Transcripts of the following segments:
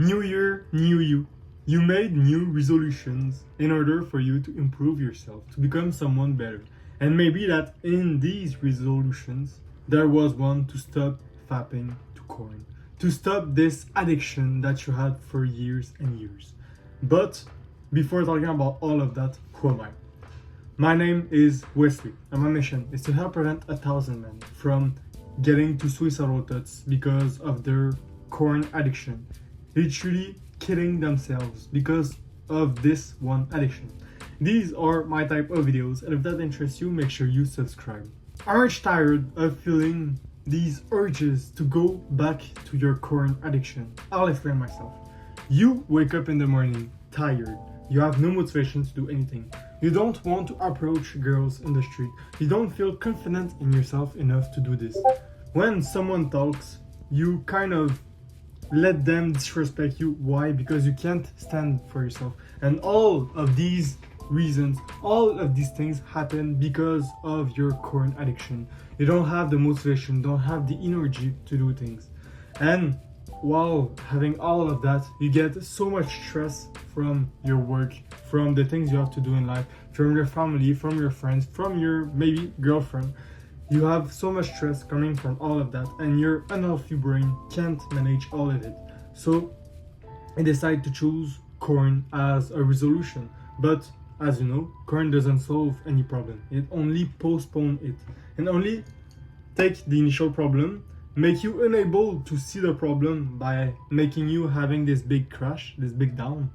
New year, new you. You made new resolutions in order for you to improve yourself, to become someone better. And maybe that in these resolutions, there was one to stop fapping to corn, to stop this addiction that you had for years and years. But before talking about all of that, who am I? My name is Wesley, and my mission is to help prevent 1,000 men from getting to suicidal thoughts because of their corn addiction, literally killing themselves because of this one addiction. These are my type of videos, and if that interests you, make sure you subscribe. Aren't you tired of feeling these urges to go back to your corn addiction? I'll explain myself. You wake up in the morning tired. You have no motivation to do anything. You don't want to approach girls in the street. You don't feel confident in yourself enough to do this. When someone talks, you kind of let them disrespect you. Why? Because you can't stand for yourself. And all of these reasons, all of these things happen because of your corn addiction. You don't have the motivation, don't have the energy to do things. And while having all of that, you get so much stress from your work, from the things you have to do in life, from your family, from your friends, from your maybe girlfriend. You have so much stress coming from all of that, and your unhealthy brain can't manage all of it. So I decided to choose corn as a resolution. But as you know, corn doesn't solve any problem. It only postpones it, and only take the initial problem, make you unable to see the problem by making you having this big crash, this big down.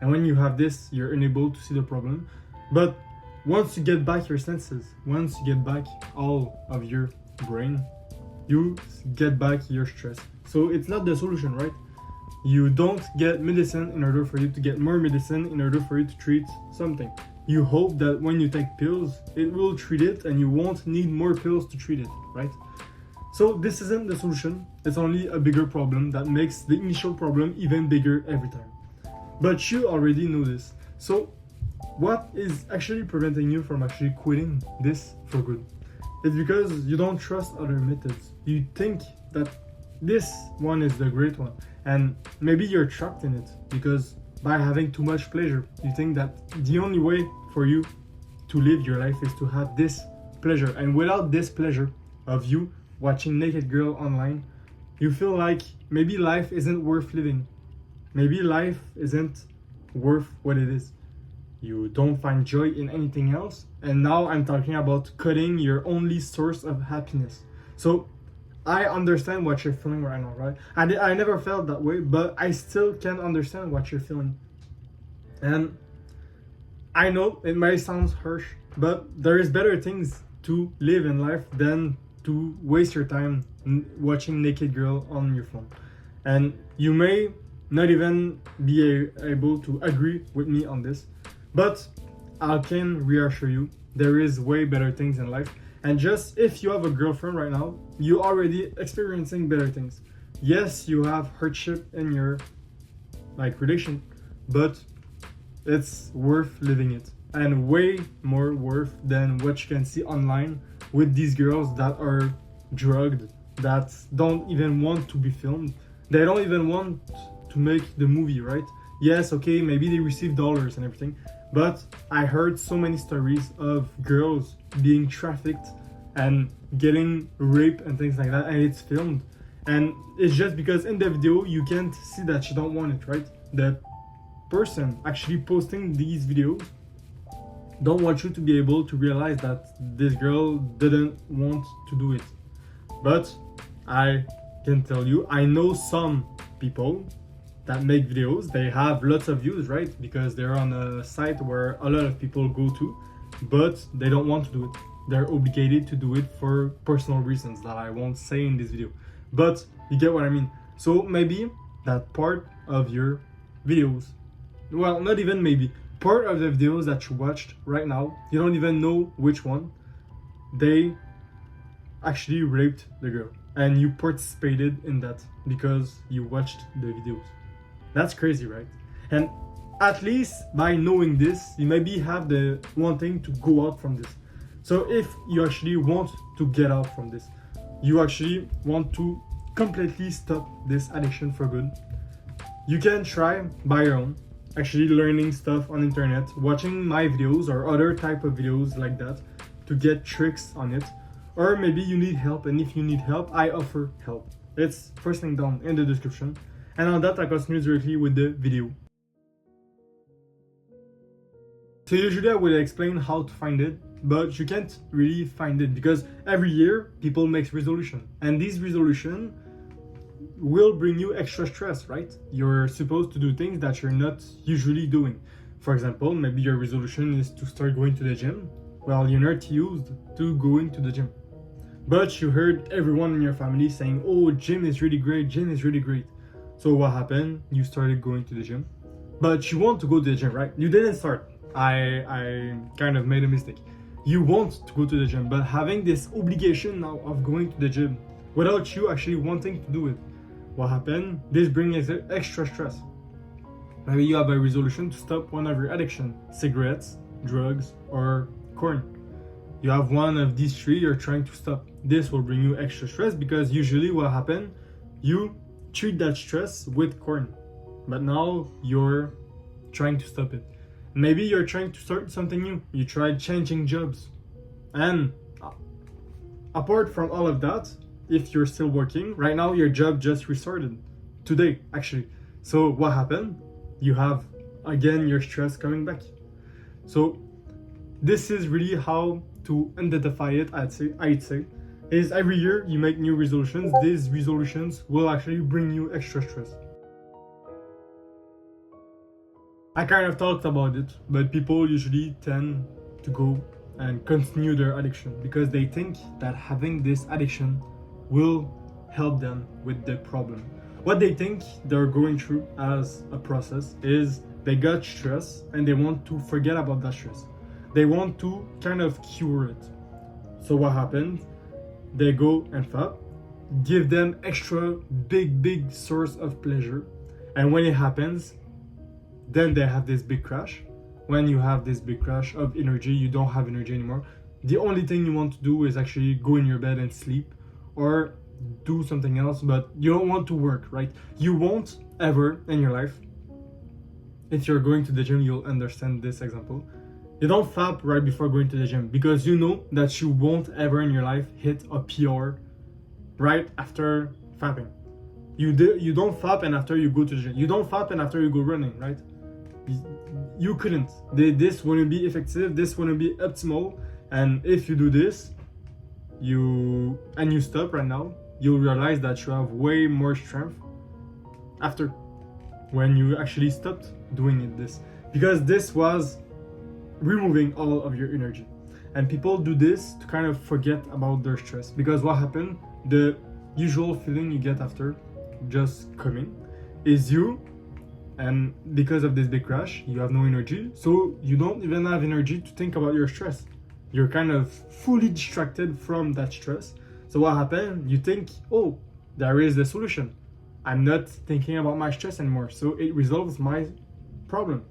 And when you have this, you're unable to see the problem. But once you get back your senses, once you get back all of your brain, you get back your stress. So it's not the solution, right? You don't get medicine in order for you to get more medicine in order for you to treat something. You hope that when you take pills, it will treat it and you won't need more pills to treat it, right? So this isn't the solution. It's only a bigger problem that makes the initial problem even bigger every time. But you already know this. So what is actually preventing you from actually quitting this for good? It's because you don't trust other methods. You think that this one is the great one, and maybe you're trapped in it because by having too much pleasure, you think that the only way for you to live your life is to have this pleasure, and without this pleasure of you watching naked girl online, you feel like maybe life isn't worth living. Maybe life isn't worth what it is. You don't find joy in anything else. And now I'm talking about cutting your only source of happiness. So I understand what you're feeling right now, right? I never felt that way, but I still can understand what you're feeling. And I know it might sound harsh, but there is better things to live in life than to waste your time watching naked girl on your phone. And you may not even be able to agree with me on this, but I can reassure you, there is way better things in life. And just if you have a girlfriend right now, you're already experiencing better things. Yes, you have hardship in your relation, but it's worth living it. And way more worth than what you can see online with these girls that are drugged, that don't even want to be filmed. They don't even want to make the movie, right? Yes, okay, maybe they receive dollars and everything, but I heard so many stories of girls being trafficked and getting raped and things like that, and it's filmed. And it's just because in the video you can't see that she don't want it, right? The person actually posting these videos don't want you to be able to realize that this girl didn't want to do it. But I can tell you, I know some people that make videos, they have lots of views, right? Because they're on a site where a lot of people go to, but they don't want to do it. They're obligated to do it for personal reasons that I won't say in this video. But you get what I mean. So maybe that part of your videos, well, not even maybe, part of the videos that you watched right now, you don't even know which one, they actually raped the girl. And you participated in that because you watched the videos. That's crazy, right? And at least by knowing this, you maybe have the wanting to go out from this. So if you actually want to get out from this, you actually want to completely stop this addiction for good, You can try by your own, actually learning stuff on internet, watching my videos or other type of videos like that to get tricks on it. Or maybe you need help, and if you need help, I offer help. It's first link down in the description. And on that, I continue directly with the video. So usually I will explain how to find it, but you can't really find it because every year people make resolution, and these resolution will bring you extra stress, right? You're supposed to do things that you're not usually doing. For example, maybe your resolution is to start going to the gym. Well, you're not used to going to the gym, but you heard everyone in your family saying, oh, gym is really great, gym is really great. So what happened? You started going to the gym, but you want to go to the gym, right? You didn't start. I kind of made a mistake. You want to go to the gym, but having this obligation now of going to the gym without you actually wanting to do it, what happened? This brings extra stress. Maybe you have a resolution to stop one of your addiction, cigarettes, drugs, or corn. You have one of these three you're trying to stop. This will bring you extra stress because usually what happened? You treat that stress with corn, but now you're trying to stop it. Maybe you're trying to start something new. You tried changing jobs. And apart from all of that, if you're still working, right now your job just restarted. Today, actually. So what happened? You have, again, your stress coming back. So this is really how to identify it, I'd say, is every year you make new resolutions. These resolutions will actually bring you extra stress. I kind of talked about it, but people usually tend to go and continue their addiction because they think that having this addiction will help them with the problem. What they think they're going through as a process is they got stress and they want to forget about that stress. They want to kind of cure it. So what happened? They go and fap, give them extra big source of pleasure, and when it happens, then they have this big crash. When you have this big crash of energy, you don't have energy anymore. The only thing you want to do is actually go in your bed and sleep or do something else, but you don't want to work, right? You won't ever in your life, if you're going to the gym, you'll understand this example. You don't fap right before going to the gym because you know that you won't ever in your life hit a PR right after fapping. You don't fap and after you go to the gym. You don't fap and after you go running, right? You couldn't. This wouldn't be effective. This wouldn't be optimal. And if you do this, you stop right now, you'll realize that you have way more strength after when you actually stopped doing this, because this was removing all of your energy. And people do this to kind of forget about their stress, because what happened, the usual feeling you get after just coming is you, and because of this big crash you have no energy, so you don't even have energy to think about your stress. You're kind of fully distracted from that stress. So what happened? You think, oh, there is the solution. I'm not thinking about my stress anymore, so it resolves my problem.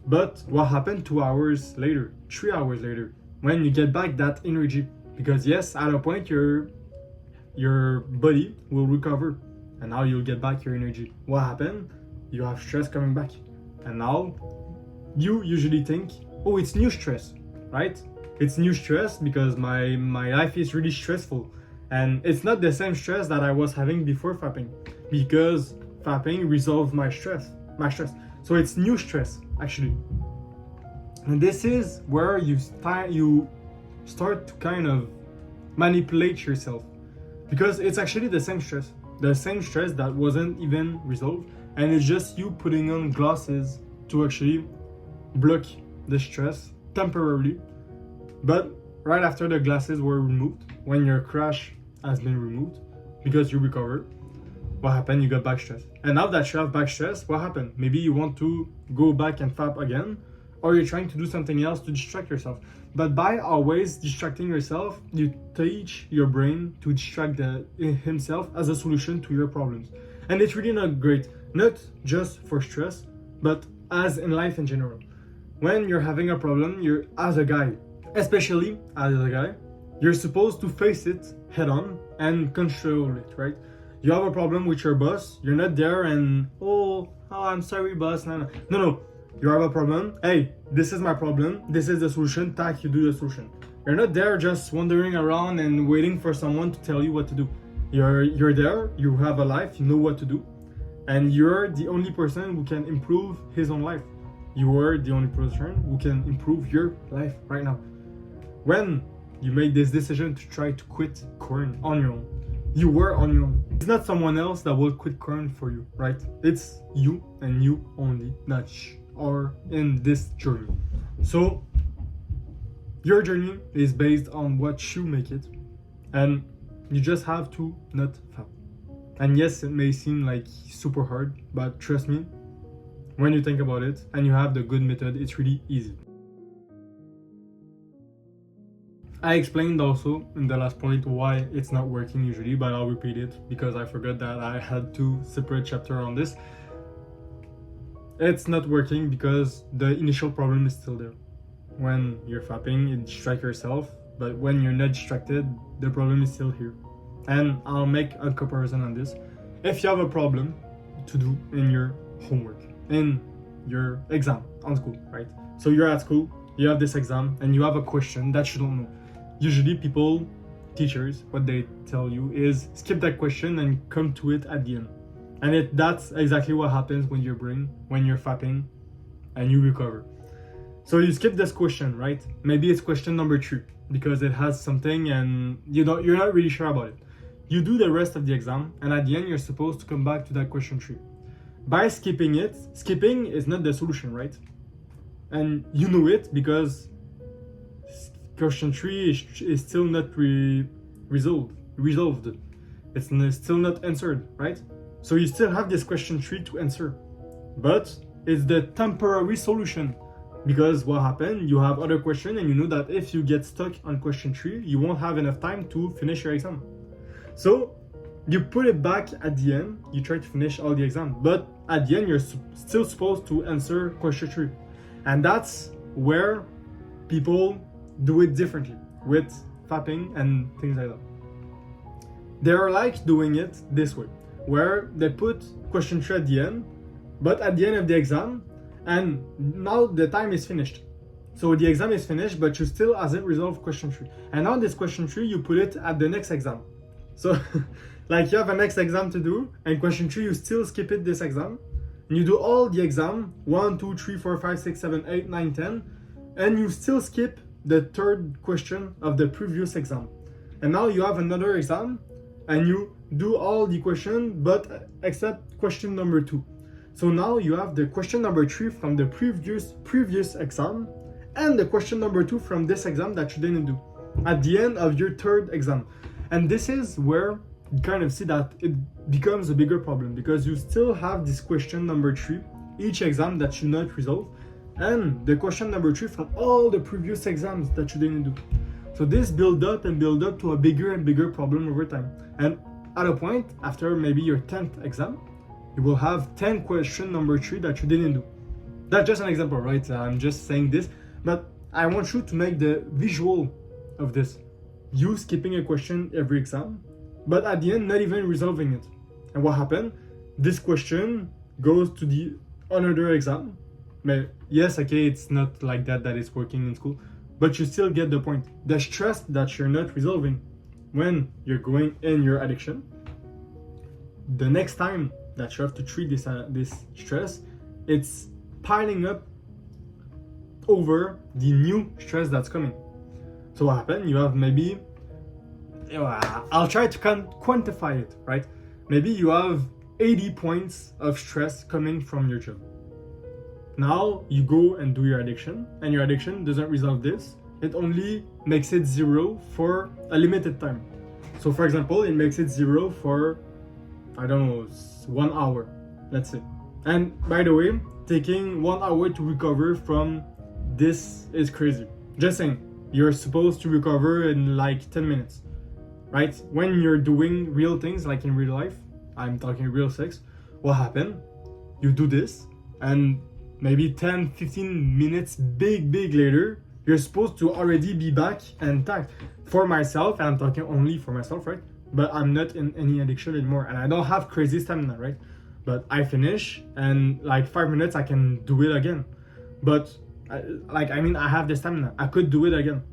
But what happened 2 hours later, 3 hours later, when you get back that energy? Because yes, at a point your body will recover and now you'll get back your energy. What happened? You have stress coming back, and now you usually think, oh, it's new stress, right? It's new stress because my life is really stressful, and it's not the same stress that I was having before fapping, because fapping resolved my stress. So it's new stress actually, and this is where you start to kind of manipulate yourself, because it's actually the same stress that wasn't even resolved, and it's just you putting on glasses to actually block the stress temporarily. But right after the glasses were removed, when your crash has been removed, because you recovered, what happened? You got back stress. And now that you have back stress, what happened? Maybe you want to go back and fap again, or you're trying to do something else to distract yourself. But by always distracting yourself, you teach your brain to distract himself as a solution to your problems. And it's really not great, not just for stress, but as in life in general. When you're having a problem, you're, as a guy, especially as a guy, you're supposed to face it head on and control it, right? You have a problem with your boss, you're not there and, oh, I'm sorry, boss. No. You have a problem. Hey, this is my problem. This is the solution. Tack, you do the solution. You're not there just wandering around and waiting for someone to tell you what to do. You're there, you have a life, you know what to do. And you're the only person who can improve his own life. You are the only person who can improve your life right now. When you make this decision to try to quit corn on your own, you were on your own. It's not someone else that will quit corn for you, right? It's you and you only that are in this journey. So your journey is based on what you make it, and you just have to not fail. And yes, it may seem like super hard, but trust me, when you think about it and you have the good method, it's really easy. I explained also in the last point why it's not working usually, but I'll repeat it because I forgot that I had 2 separate chapters on this. It's not working because the initial problem is still there. When you're fapping, you distract yourself, but when you're not distracted, the problem is still here. And I'll make a comparison on this. If you have a problem to do in your homework, in your exam on school, right? So you're at school, you have this exam, and you have a question that you don't know. Usually people, teachers, what they tell you is skip that question and come to it at the end. And that's exactly what happens when you're fapping and you recover. So you skip this question, right? Maybe it's question number 3 because it has something and you're not really sure about it. You do the rest of the exam and at the end you're supposed to come back to that question 3. By skipping is not the solution, right? And you know it because question 3 is still not resolved. It's still not answered, right? So you still have this question 3 to answer. But it's the temporary solution. Because what happened, you have other questions and you know that if you get stuck on question 3, you won't have enough time to finish your exam. So you put it back at the end, you try to finish all the exam. But at the end, you're still supposed to answer question 3. And that's where people do it differently with fapping and things like that. They're like doing it this way, where they put question 3 at the end, but at the end of the exam, and now the time is finished. So the exam is finished, but you still hasn't resolved question 3. And now this question 3, you put it at the next exam. So like you have a next exam to do, and question 3, you still skip it this exam. And you do all the exam, 1, 2, 3, 4, 5, 6, 7, 8, 9, 10, and you still skip the 3rd question of the previous exam. And now you have another exam, and you do all the questions, but except question number 2. So now you have the question number 3 from the previous exam and the question number 2 from this exam that you didn't do at the end of your 3rd exam. And this is where you kind of see that it becomes a bigger problem because you still have this question number 3 each exam that you not resolve and the question number 3 from all the previous exams that you didn't do. So this build up to a bigger and bigger problem over time. And at a point, after maybe your 10th exam, you will have 10 question number 3 that you didn't do. That's just an example, right? I'm just saying this, but I want you to make the visual of this. You skipping a question every exam, but at the end, not even resolving it. And what happened? This question goes to the another exam. But yes, okay, it's not like that it's working in school, but you still get the point. The stress that you're not resolving when you're going in your addiction, the next time that you have to treat this stress, it's piling up over the new stress that's coming. So what happened? You have maybe, I'll try to quantify it, right? Maybe you have 80 points of stress coming from your job. Now you go and do your addiction, and your addiction doesn't resolve this. It only makes it 0 for a limited time. So for example, it makes it 0 for, I don't know, 1 hour, let's say. And by the way, taking 1 hour to recover from this is crazy. Just saying, you're supposed to recover in like 10 minutes, right? When you're doing real things, like in real life, I'm talking real sex, what happened? You do this, and maybe 10, 15 minutes big later, you're supposed to already be back and tagged. For myself, and I'm talking only for myself, right? but I'm not in any addiction anymore, and I don't have crazy stamina, right? But I finish, and like 5 minutes I can do it again. But I have the stamina. I could do it again.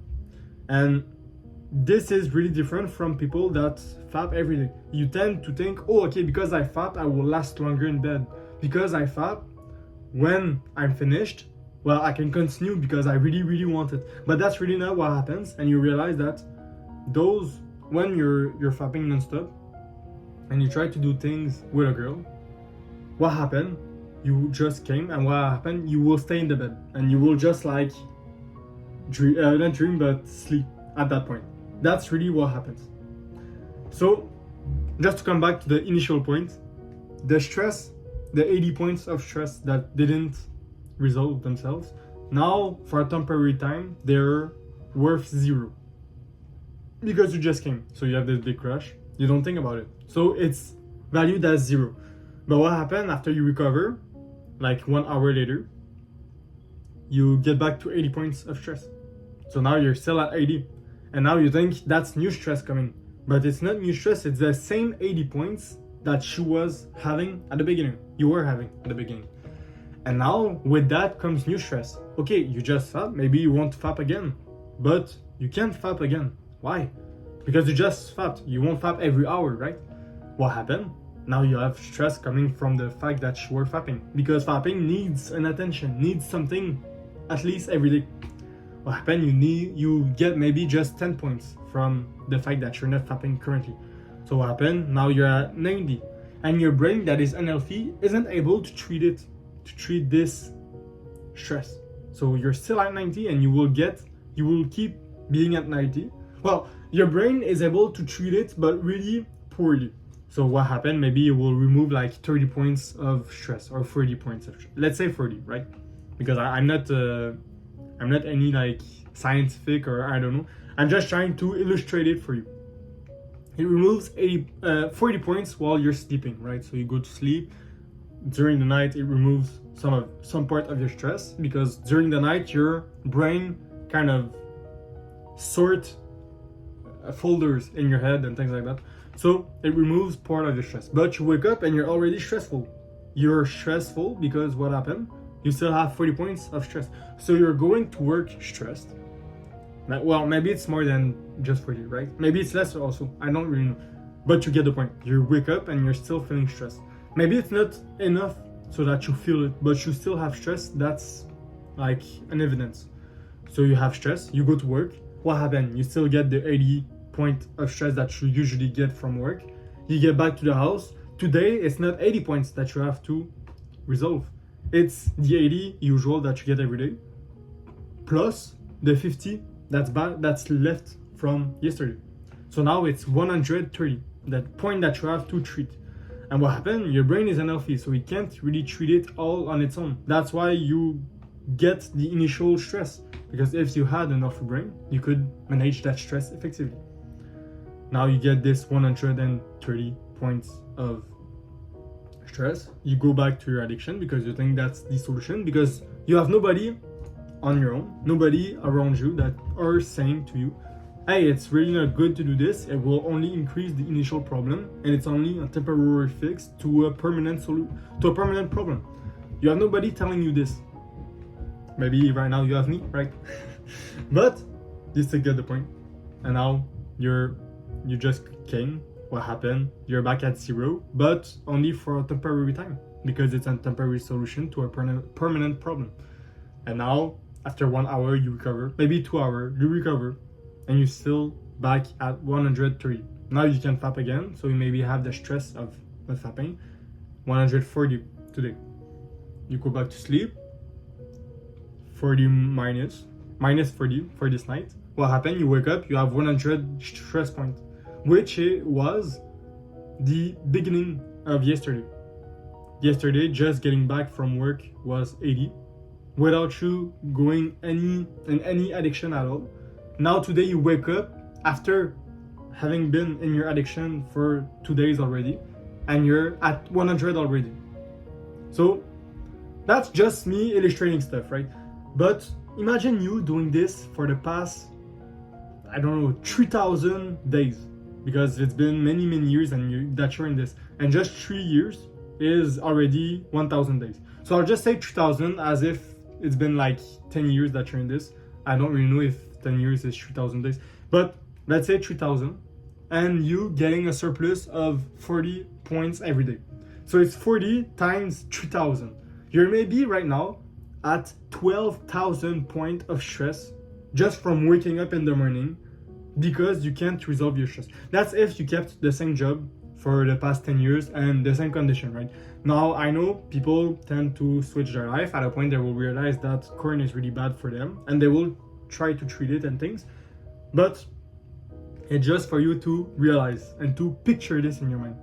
And this is really different from people that fap every day. You tend to think, oh, okay, because I fap, I will last longer in bed. Because I fap, when I'm finished, well, I can continue because I really, really want it. But that's really not what happens. And you realize that when you're fapping nonstop and you try to do things with a girl, what happened? You just came, and what happened? You will stay in the bed and you will just like not dream but sleep at that point. That's really what happens. So just to come back to the initial point, the stress, the 80 points of stress that didn't resolve themselves, now for a temporary time they're worth 0 because you just came. So you have this big crush, you don't think about it, so it's valued as 0. But what happened after you recover, like 1 hour later, you get back to 80 points of stress. So now you're still at 80, and now you think that's new stress coming, but it's not new stress. It's the same 80 points that she was having at the beginning, you were having at the beginning. And now with that comes new stress. Okay, you just fap, maybe you want to fap again, but you can't fap again. Why? Because you just fapped. You won't fap every hour, right? What happened? Now you have stress coming from the fact that you were fapping, because fapping needs an attention, needs something at least every day. What happened? You get maybe just 10 points from the fact that you're not fapping currently. So what happened? Now you're at 90, and your brain that is unhealthy isn't able to treat this stress. So you're still at 90, and you will keep being at 90. Well, your brain is able to treat it, but really poorly. So what happened? Maybe you will remove like 30 points of stress or 40 points of stress. Let's say 40, right? Because I'm not any like scientific, or I don't know. I'm just trying to illustrate it for you. It removes 40 points while you're sleeping, right? So you go to sleep. During the night, it removes some part of your stress, because during the night your brain kind of sort folders in your head and things like that. So it removes part of your stress, but you wake up and you're already stressful. You're stressful because what happened? You still have 40 points of stress. So you're going to work stressed. Well, maybe it's more than just 40, right? Maybe it's less also. I don't really know. But you get the point. You wake up and you're still feeling stressed. Maybe it's not enough so that you feel it, but you still have stress. That's like an evidence. So you have stress, you go to work. What happened? You still get the 80 point of stress that you usually get from work. You get back to the house. Today, it's not 80 points that you have to resolve. It's the 80 usual that you get every day, plus the 50 that's left from yesterday. So now it's 130, that point that you have to treat. And what happened? Your brain is unhealthy, so it can't really treat it all on its own. That's why you get the initial stress, because if you had enough brain, you could manage that stress effectively. Now you get this 130 points of stress. You go back to your addiction because you think that's the solution, because you have nobody on your own, nobody around you that are saying to you, hey, it's really not good to do this. It will only increase the initial problem, and it's only a temporary fix to a permanent problem. You have nobody telling you this. Maybe right now you have me, right? But you still get the point. And now you just came. What happened? You're back at 0, but only for a temporary time, because it's a temporary solution to a permanent problem. And now after 1 hour you recover, maybe 2 hours you recover, and you're still back at 130. Now you can fap again, so you maybe have the stress of not fapping. 140 today. You go back to sleep. 40 minus 40 for this night. What happened? You wake up, you have 100 stress points, which was the beginning of yesterday. Yesterday, just getting back from work was 80, without you going in any addiction at all. Now today you wake up after having been in your addiction for 2 days already, and you're at 100 already. So that's just me illustrating stuff, right? But imagine you doing this for the past, I don't know, 3,000 days. because it's been many years that you're in this, and just 3 years is already 1,000 days. So I'll just say 3,000 as if it's been like 10 years that you're in this. I don't really know if 10 years is 3,000 days, but let's say 3,000, and you getting a surplus of 40 points every day. So it's 40 times 3,000. You're maybe right now at 12,000 points of stress just from waking up in the morning because you can't resolve your stress. That's if you kept the same job for the past 10 years and the same condition, right? Now, I know people tend to switch their life. At a point, they will realize that corn is really bad for them and they will try to treat it and things. But it's just for you to realize and to picture this in your mind.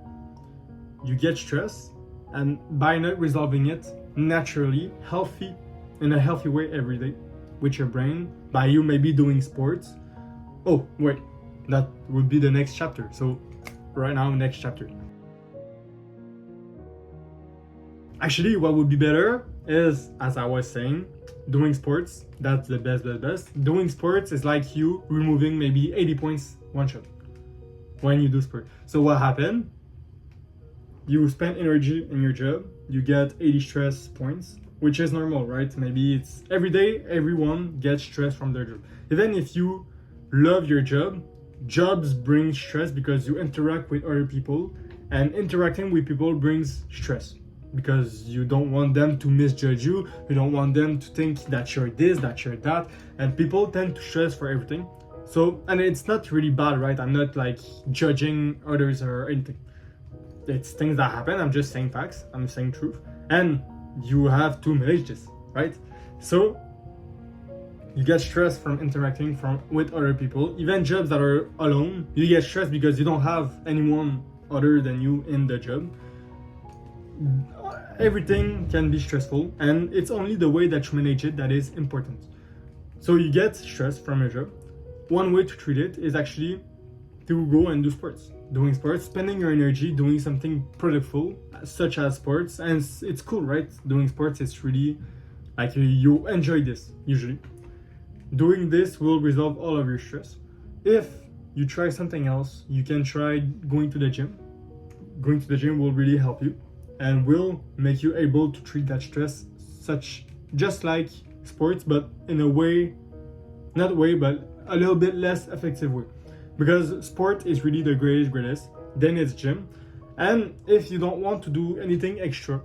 You get stressed, and by not resolving it naturally, in a healthy way every day with your brain, by you maybe doing sports. Oh, wait, that would be the next chapter. So right now, next chapter. Actually, what would be better is, as I was saying, doing sports. That's the best. Doing sports is like you removing maybe 80 points one shot when you do sport. So what happened? You spend energy in your job, you get 80 stress points, which is normal, right? Maybe it's every day, everyone gets stress from their job. Even if you love your job, jobs bring stress because you interact with other people, and interacting with people brings stress because you don't want them to misjudge you, you don't want them to think that you're this, that you're that, and people tend to stress for everything. So, and it's not really bad, right? I'm not like judging others or anything. It's things that happen. I'm just saying facts. I'm saying truth. And you have to manage this, right? So you get stressed from interacting with other people. Even jobs that are alone, you get stressed because you don't have anyone other than you in the job. Everything can be stressful, and it's only the way that you manage it that is important. So you get stressed from your job. One way to treat it is actually to go and do sports. Doing sports, spending your energy doing something productive, such as sports, and it's cool, right? Doing sports is really like you enjoy this usually. Doing this will resolve all of your stress. If you try something else, you can try going to the gym. Going to the gym will really help you and will make you able to treat that stress just like sports, but in a way, not way, but a little bit less effective way. Because sport is really the greatest, then it's gym. And if you don't want to do anything extra,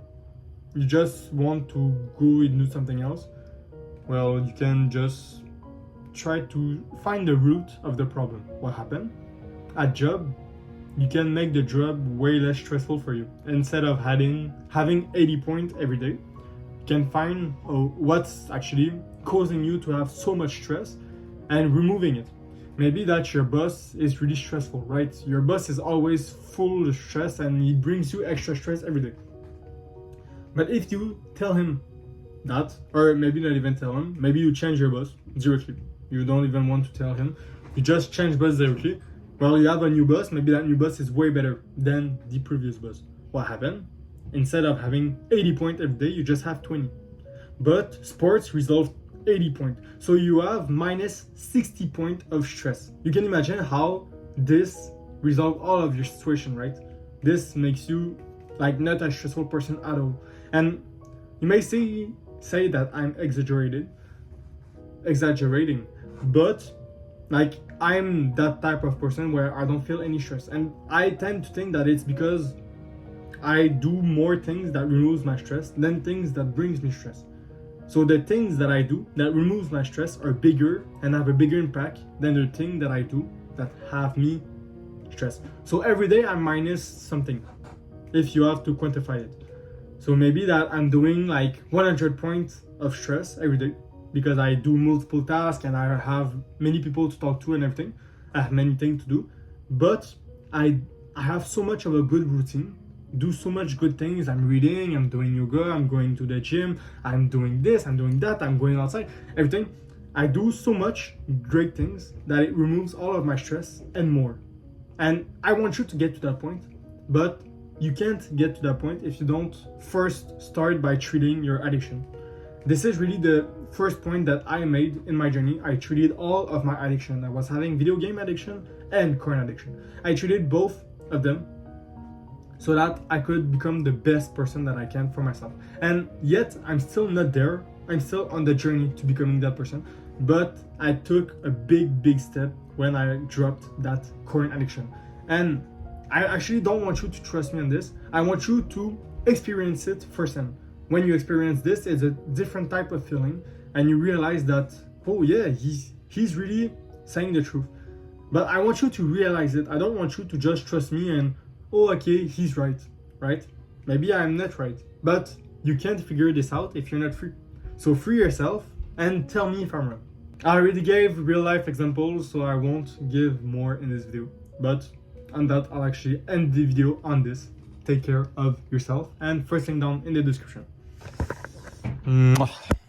you just want to go and do something else, well, you can just try to find the root of the problem. What happened? At job, you can make the job way less stressful for you. Instead of having 80 points every day, you can find what's actually causing you to have so much stress and removing it. Maybe that your boss is really stressful, right? Your boss is always full of stress and he brings you extra stress every day. But if you tell him that, or maybe not even tell him, maybe you change your boss directly. You don't even want to tell him. You just change boss directly. Well, you have a new boss, maybe that new boss is way better than the previous boss. What happened? Instead of having 80 points every day, you just have 20. But sports resolve 80 points. So you have minus 60 points of stress. You can imagine how this resolves all of your situation, right? This makes you like not a stressful person at all. And you may say that I'm exaggerating, but like I'm that type of person where I don't feel any stress. And I tend to think that it's because I do more things that removes my stress than things that brings me stress. So the things that I do that removes my stress are bigger and have a bigger impact than the things that I do that have me stressed. So every day I'm minus something, if you have to quantify it. So maybe that I'm doing like 100 points of stress every day because I do multiple tasks and I have many people to talk to and everything. I have many things to do, but I have so much of a good routine, do so much good things. I'm reading, I'm doing yoga, I'm going to the gym, I'm doing this, I'm doing that, I'm going outside, everything. I do so much great things that it removes all of my stress and more. And I want you to get to that point, but you can't get to that point if you don't first start by treating your addiction. this is really the first point that I made in my journey. I treated all of my addiction. I was having video game addiction and corn addiction. I treated both of them so that I could become the best person that I can for myself. And yet, I'm still not there. I'm still on the journey to becoming that person. But I took a big step when I dropped that corn addiction. And I actually don't want you to trust me on this. I want you to experience it firsthand. When you experience this, it's a different type of feeling. And you realize that, oh yeah, he's really saying the truth. But I want you to realize it. I don't want you to just trust me and, oh, okay, he's right? Maybe I'm not right. But you can't figure this out if you're not free. So free yourself and tell me if I'm wrong. I already gave real life examples, so I won't give more in this video. But on that, I'll actually end the video on this. Take care of yourself, and first link down in the description. Mwah.